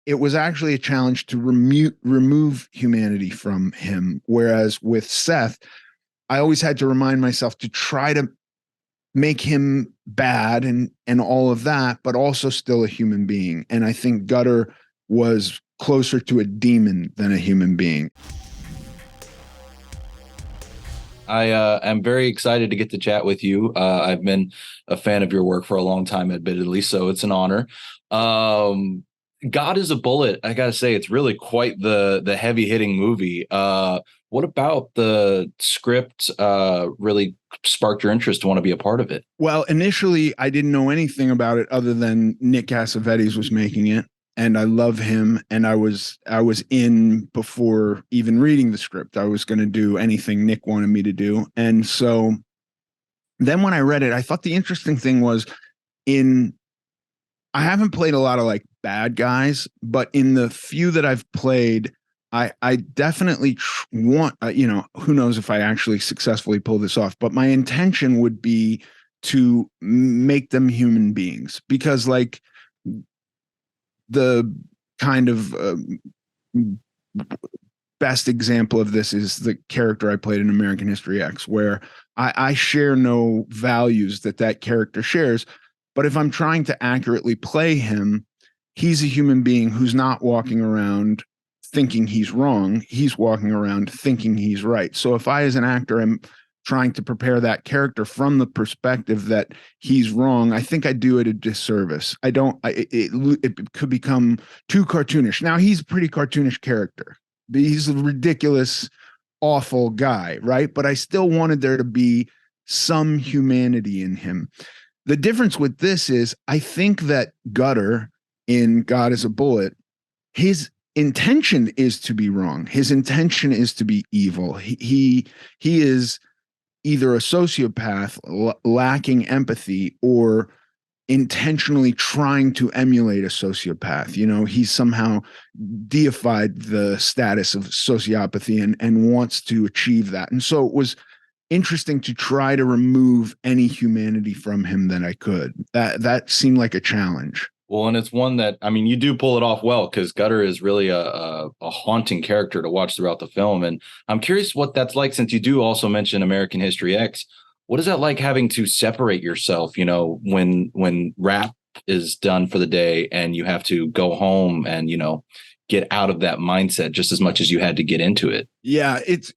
it was actually a challenge to remove humanity from him. Whereas with Seth, I always had to remind myself to try to make him bad and all of that, but also still a human being. And I think Gutter was closer to a demon than a human being. I am very excited to get to chat with you. I've been a fan of your work for a long time, admittedly, so it's an honor. God is a Bullet. I gotta say, it's really quite the heavy hitting movie. What about the script really sparked your interest to want to be a part of it? Well, initially, I didn't know anything about it other than Nick Cassavetes was making it, and I love him. And I was in before even reading the script. I was going to do anything Nick wanted me to do, and so then when I read it, I thought the interesting thing was in. I haven't played a lot of like bad guys, but in the few that I've played, I definitely want, who knows if I actually successfully pull this off, but my intention would be to make them human beings, because like the kind of best example of this is the character I played in American History X, where I share no values that character shares. But if I'm trying to accurately play him, he's a human being who's not walking around thinking he's wrong. He's walking around thinking he's right. So if I, as an actor, am trying to prepare that character from the perspective that he's wrong, I think I do it a disservice. I don't, it could become too cartoonish. Now, he's a pretty cartoonish character. He's a ridiculous, awful guy, right? But I still wanted there to be some humanity in him. The difference with this is I think that Gutter in God is a Bullet, his intention is to be wrong. His intention is to be evil. He is either a sociopath lacking empathy or intentionally trying to emulate a sociopath. He's somehow deified the status of sociopathy and wants to achieve that. And so it was interesting to try to remove any humanity from him that I could. That seemed like a challenge. Well, and it's one that, I mean, you do pull it off well, because Gutter is really a haunting character to watch throughout the film. And I'm curious what that's like, since you do also mention American History X. What is that like, having to separate yourself, when rap is done for the day and you have to go home and, get out of that mindset just as much as you had to get into it? Yeah, it's,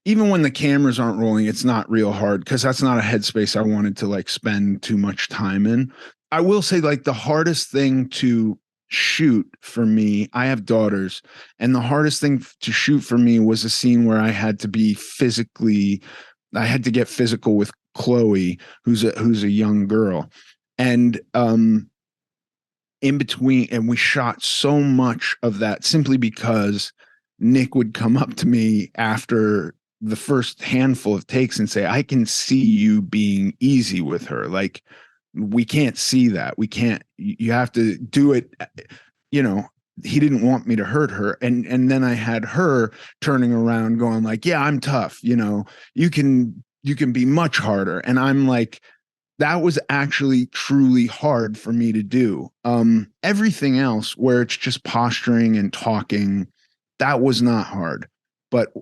even when the cameras aren't rolling, it's not real hard, because that's not a headspace I wanted to like spend too much time in. I will say, like, the hardest thing to shoot for me, I have daughters, and the hardest thing to shoot for me was a scene where I had to get physical with Chloe, who's a young girl. And in between, and we shot so much of that simply because Nick would come up to me after the first handful of takes and say, I can see you being easy with her. Like, we can't see that. You have to do it. He didn't want me to hurt her. And then I had her turning around going like, yeah, I'm tough. You can be much harder. And I'm like, that was actually truly hard for me to do. Everything else where it's just posturing and talking, that was not hard. But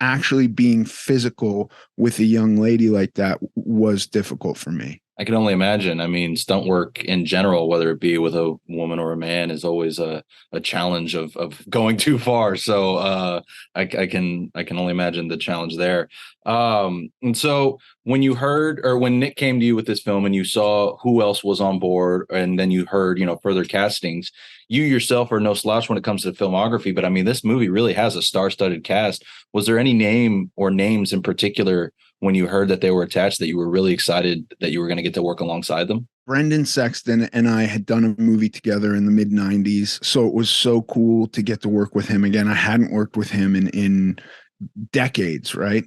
actually being physical with a young lady like that was difficult for me. I can only imagine. I mean, stunt work in general, whether it be with a woman or a man, is always a challenge of going too far. So I can only imagine the challenge there. And so when you heard, or when Nick came to you with this film and you saw who else was on board, and then you heard, further castings, you yourself are no slouch when it comes to filmography. But I mean, this movie really has a star-studded cast. Was there any name or names in particular when you heard that they were attached that you were really excited that you were going to get to work alongside them? Brendan Sexton and I had done a movie together in the mid 90s. So it was so cool to get to work with him again. I hadn't worked with him in decades, right?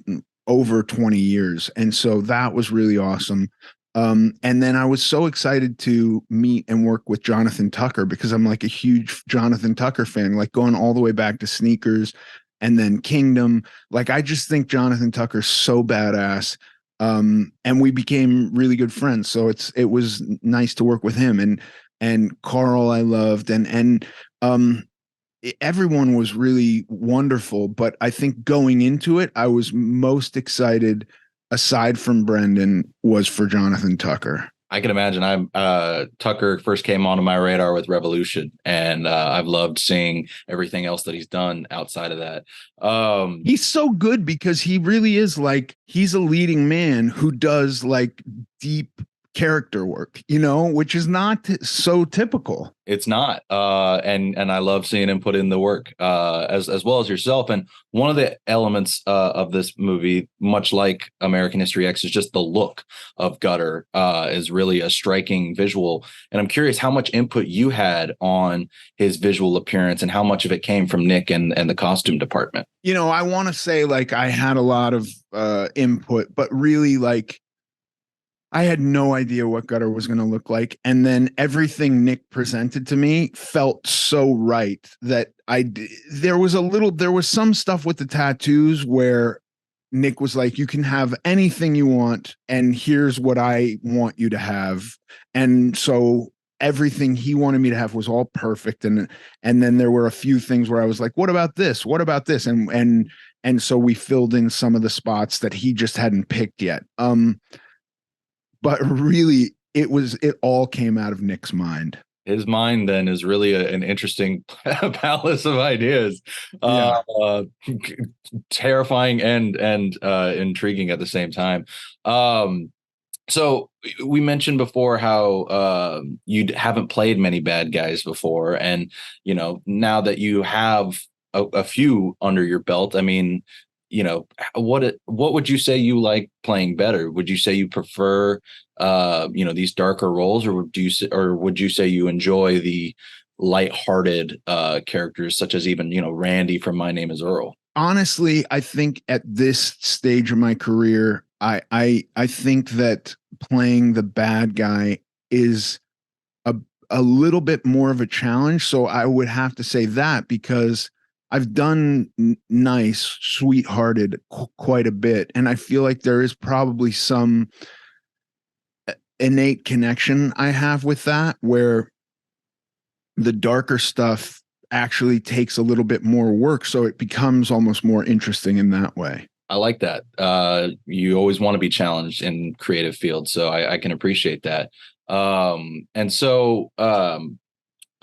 Over 20 years. And so that was really awesome. And then I was so excited to meet and work with Jonathan Tucker, because I'm like a huge Jonathan Tucker fan, like going all the way back to Sneakers and then Kingdom. Like, I just think Jonathan Tucker's so badass. And we became really good friends. So it was nice to work with him. and Carl I loved, um everyone was really wonderful. But I think going into it, I was most excited, aside from Brendan, was for Jonathan Tucker. I can imagine. I'm Tucker first came onto my radar with Revolution, and I've loved seeing everything else that he's done outside of that. He's so good because he really is like, he's a leading man who does like deep character work, which is not so typical. It's not, and I love seeing him put in the work, as well as yourself. And one of the elements of this movie, much like American History X, is just the look of Gutter. Is really a striking visual, and I'm curious how much input you had on his visual appearance and how much of it came from Nick and the costume department. I want to say like I had a lot of input, but really like I had no idea what Gutter was going to look like. And then everything Nick presented to me felt so right that there was some stuff with the tattoos where Nick was like, you can have anything you want, and here's what I want you to have. And so everything he wanted me to have was all perfect. And then there were a few things where I was like, what about this? What about this? And so we filled in some of the spots that he just hadn't picked yet. But really, it all came out of Nick's mind. His mind then is really an interesting palace of ideas, terrifying and intriguing at the same time. So we mentioned before how you haven't played many bad guys before, and now that you have a few under your belt, I mean, what would you say you like playing better? Would you say you prefer these darker roles, or would you say you enjoy the lighthearted characters such as even Randy from My Name Is Earl? Honestly, I think at this stage of my career, I think that playing the bad guy is a little bit more of a challenge. So I would have to say that, because I've done nice, sweethearted quite a bit, and I feel like there is probably some innate connection I have with that, where the darker stuff actually takes a little bit more work, so it becomes almost more interesting in that way. I like that. You always want to be challenged in creative fields, so I can appreciate that. And so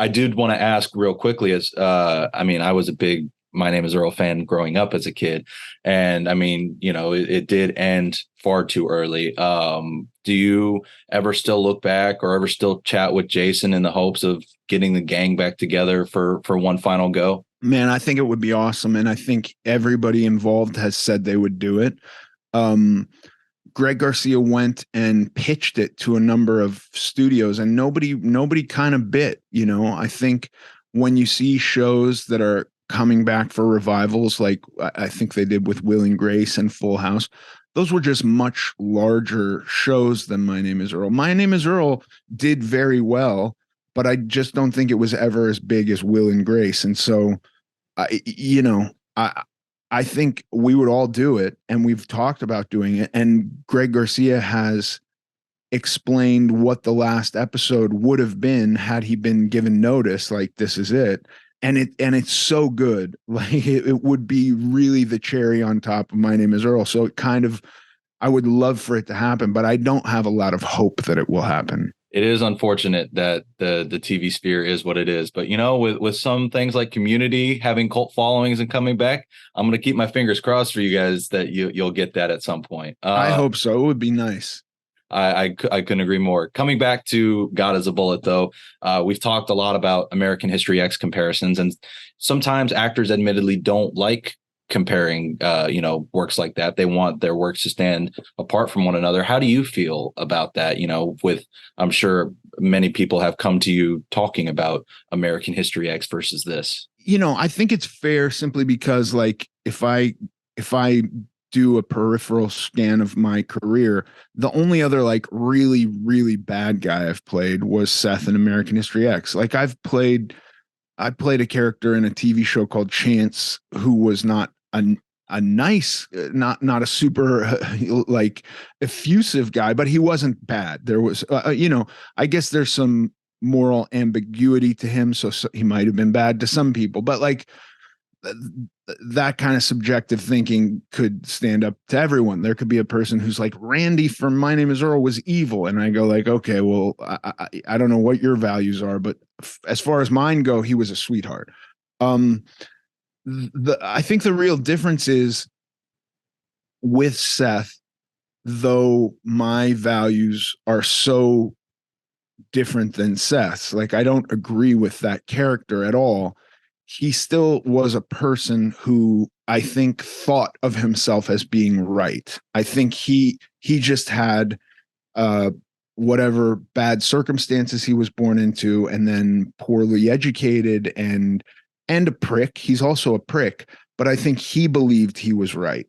I did want to ask real quickly, I mean, I was a big My Name Is Earl fan growing up as a kid. And I mean, it did end far too early. Do you ever still look back or ever still chat with Jason in the hopes of getting the gang back together for one final go? Man, I think it would be awesome. And I think everybody involved has said they would do it. Greg Garcia went and pitched it to a number of studios, and nobody kind of bit. I think when you see shows that are coming back for revivals, like I think they did with Will and Grace and Full House, those were just much larger shows than My Name Is Earl. My Name Is Earl did very well, but I just don't think it was ever as big as Will and Grace. And so, I think we would all do it, and we've talked about doing it. And Greg Garcia has explained what the last episode would have been had he been given notice, like, this is it. And it's so good. Like it would be really the cherry on top of My Name Is Earl. So I would love for it to happen, but I don't have a lot of hope that it will happen. It is unfortunate that the TV sphere is what it is, but with some things like Community having cult followings and coming back, I'm going to keep my fingers crossed for you guys that you'll get that at some point. I hope so. It would be nice. I couldn't agree more. Coming back to God Is a Bullet, though, we've talked a lot about American History X comparisons, and sometimes actors admittedly don't like comparing works like that. They want their works to stand apart from one another. How do you feel about that? With, I'm sure many people have come to you talking about American History X versus this. I think it's fair simply because, like, if I do a peripheral scan of my career, the only other like really, really bad guy I've played was Seth in American History X. Like I played a character in a TV show called Chance who was not a nice, not a super like effusive guy, but he wasn't bad. There was, I guess there's some moral ambiguity to him. So he might have been bad to some people, but like that kind of subjective thinking could stand up to everyone. There could be a person who's like, Randy from My Name is Earl was evil. And I go like, okay, well, I don't know what your values are, but as far as mine go, he was a sweetheart. I think the real difference is with Seth, though my values are so different than Seth's, like I don't agree with that character at all. He still was a person who I think thought of himself as being right. I think he just had whatever bad circumstances he was born into, and then poorly educated and a prick. He's also a prick, but I think he believed he was right.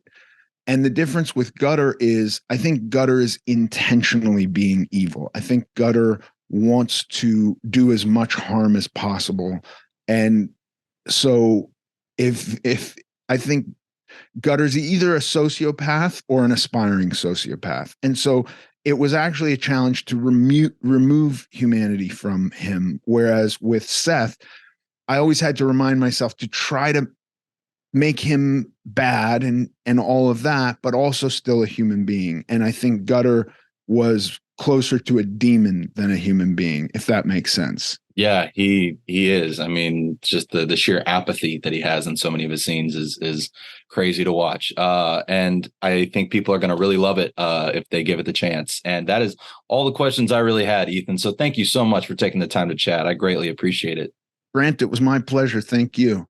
And the difference with Gutter is I think Gutter is intentionally being evil. I think Gutter wants to do as much harm as possible. And so if I think Gutter's either a sociopath or an aspiring sociopath. And so it was actually a challenge to remove humanity from him. Whereas with Seth, I always had to remind myself to try to make him bad and all of that, but also still a human being. And I think Gutter was closer to a demon than a human being, if that makes sense. Yeah, he is. I mean, just the sheer apathy that he has in so many of his scenes is crazy to watch. And I think people are going to really love it if they give it the chance. And that is all the questions I really had, Ethan. So thank you so much for taking the time to chat. I greatly appreciate it. Grant, it was my pleasure. Thank you.